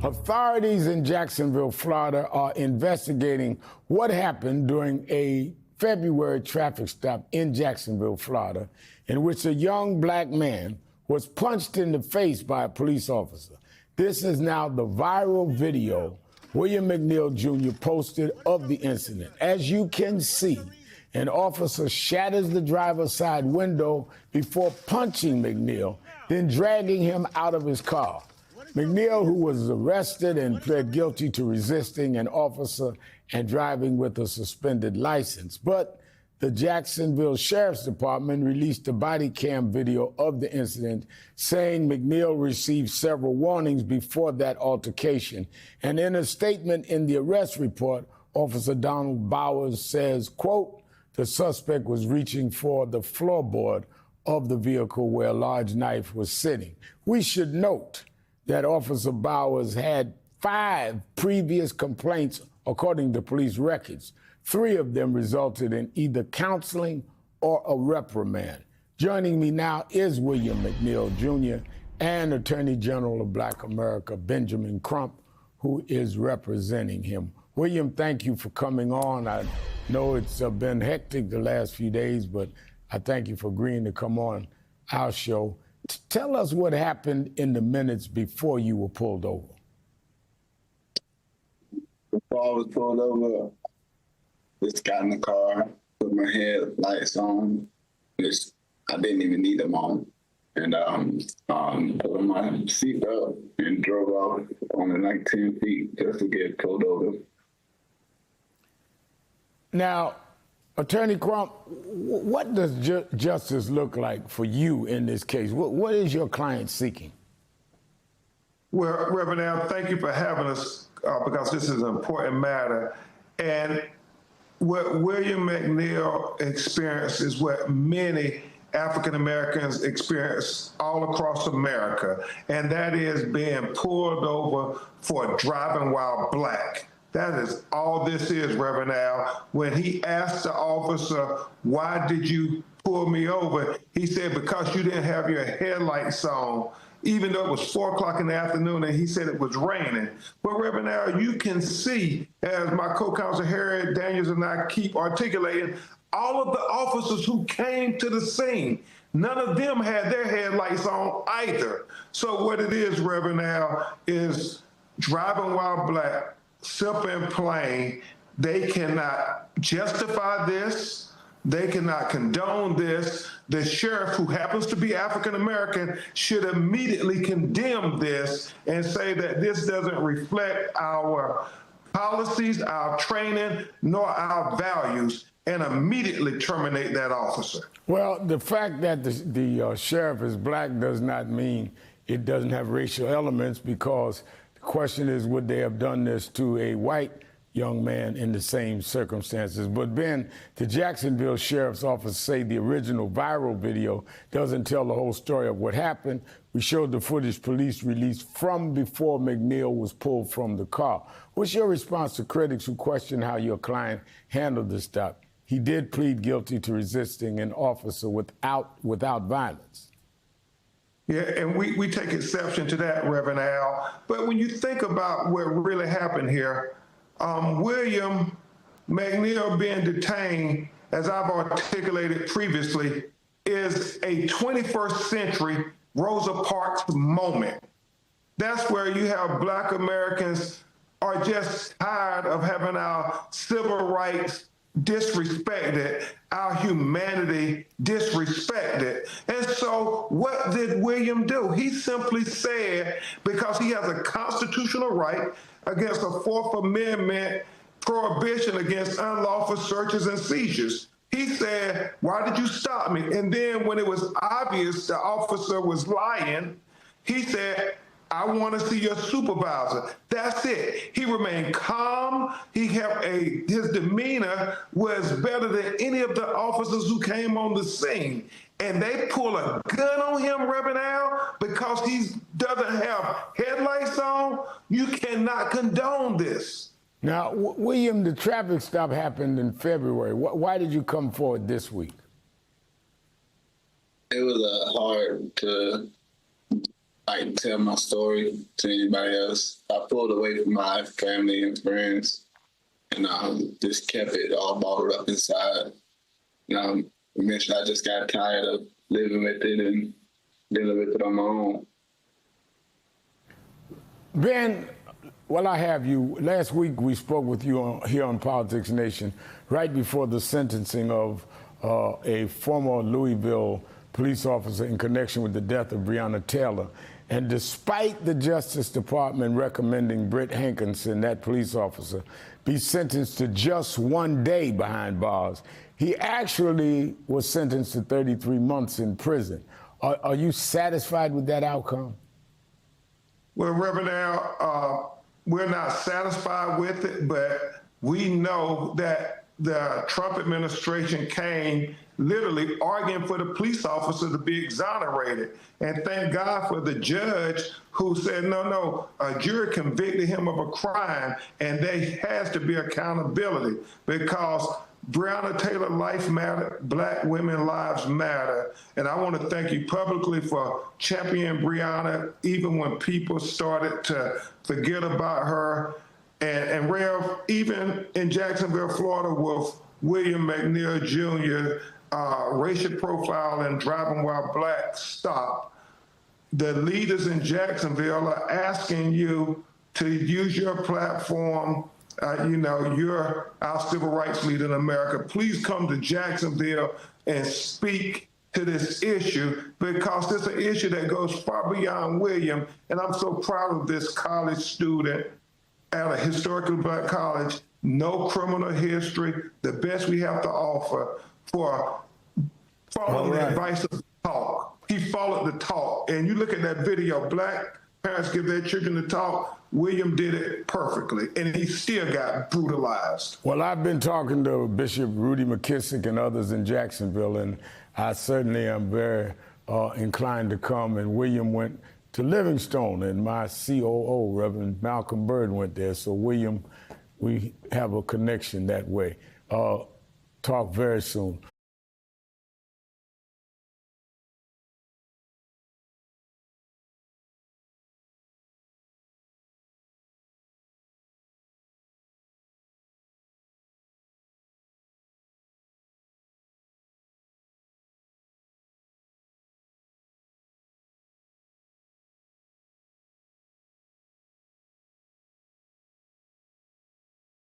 Authorities in Jacksonville, Florida are investigating what happened during a February traffic stop in Jacksonville, Florida, in which a young black man was punched in the face by a police officer. This is now the viral video William McNeil Jr. posted of the incident. As you can see, an officer shatters the driver's side window before punching McNeil, then dragging him out of his car. McNeil, who was arrested and pled guilty to resisting an officer and driving with a suspended license. But the Jacksonville Sheriff's Department released a body cam video of the incident, saying McNeil received several warnings before that altercation. And in a statement in the arrest report, Officer Donald Bowers says, quote, the suspect was reaching for the floorboard of the vehicle where a large knife was sitting. We should note that Officer Bowers had 5 previous complaints, according to police records. 3 of them resulted in either counseling or a reprimand. Joining me now is William McNeil Jr. and Attorney General of Black America, Benjamin Crump, who is representing him. William, thank you for coming on. I know it's been hectic the last few days, but I thank you for agreeing to come on our show. Tell us what happened in the minutes before you were pulled over. Before I was pulled over, just got in the car, put my headlights on, which I didn't even need them on, and put on my seatbelt and drove off on like 10 feet just to get pulled over. Now, Attorney Crump, what does justice look like for you in this case? What is your client seeking? Well, Reverend Al, thank you for having us because this is an important matter. And what William McNeil experienced is what many African Americans experience all across America, and that is being pulled over for driving while black. That is all this is, Reverend Al. When he asked the officer, why did you pull me over? He said, because you didn't have your headlights on, even though it was 4 o'clock in the afternoon and he said it was raining. But Reverend Al, you can see, as my co-counsel Harriet Daniels and I keep articulating, all of the officers who came to the scene, none of them had their headlights on either. So what it is, Reverend Al, is driving while black, simple and plain. They cannot justify this. They cannot condone this. The sheriff, who happens to be African American, should immediately condemn this and say that this doesn't reflect our policies, our training, nor our values, and immediately terminate that officer. Well, the fact that the sheriff is black does not mean it doesn't have racial elements, because the question is, would they have done this to a white young man in the same circumstances? But Ben, the Jacksonville Sheriff's Office say the original viral video doesn't tell the whole story of what happened. We showed the footage police released from before McNeil was pulled from the car. What's your response to critics who question how your client handled the stop? He did plead guilty to resisting an officer without violence. Yeah, and we take exception to that, Reverend Al. But when you think about what really happened here, William McNeil being detained, as I've articulated previously, is a 21st century Rosa Parks moment. That's where you have Black Americans are just tired of having our civil rights disrespected, our humanity disrespected. And so what did William do? He simply said, because he has a constitutional right against a Fourth Amendment prohibition against unlawful searches and seizures, he said, why did you stop me? And then when it was obvious the officer was lying, he said, I want to see your supervisor. That's it. He remained calm. His demeanor was better than any of the officers who came on the scene. And they pull a gun on him, Reverend Al, because he doesn't have headlights on. You cannot condone this. Now, William, the traffic stop happened in February. Why did you come forward this week? It was hard to like tell my story to anybody else. I pulled away from my family and friends, and just kept it all bottled up inside. Eventually, I just got tired of living with it and dealing with it on my own. Ben, while I have you, last week we spoke with you here on Politics Nation right before the sentencing of a former Louisville police officer in connection with the death of Breonna Taylor. And despite the Justice Department recommending Britt Hankinson, that police officer, be sentenced to just 1 day behind bars, he actually was sentenced to 33 months in prison. Are you satisfied with that outcome? Well, Reverend Al, we're not satisfied with it, but we know that the Trump administration came literally arguing for the police officer to be exonerated. And thank God for the judge who said, no, a jury convicted him of a crime and there has to be accountability because Breonna Taylor life matter, Black women lives matter. And I want to thank you publicly for championing Breonna, even when people started to forget about her. And Rev, even in Jacksonville, Florida, with William McNeil Jr., racial profile and driving while Black stop, the leaders in Jacksonville are asking you to use your platform. You're our civil rights leader in America. Please come to Jacksonville and speak to this issue because it's an issue that goes far beyond William. And I'm so proud of this college student at a historically Black college, no criminal history, the best we have to offer for following the advice of the talk. He followed the talk. And you look at that video, Black parents give their children the talk. William did it perfectly, and he still got brutalized. Well, I've been talking to Bishop Rudy McKissick and others in Jacksonville, and I certainly am very inclined to come. And William went to Livingstone, and my COO, Reverend Malcolm Bird, went there. So, William, we have a connection that way. Talk very soon.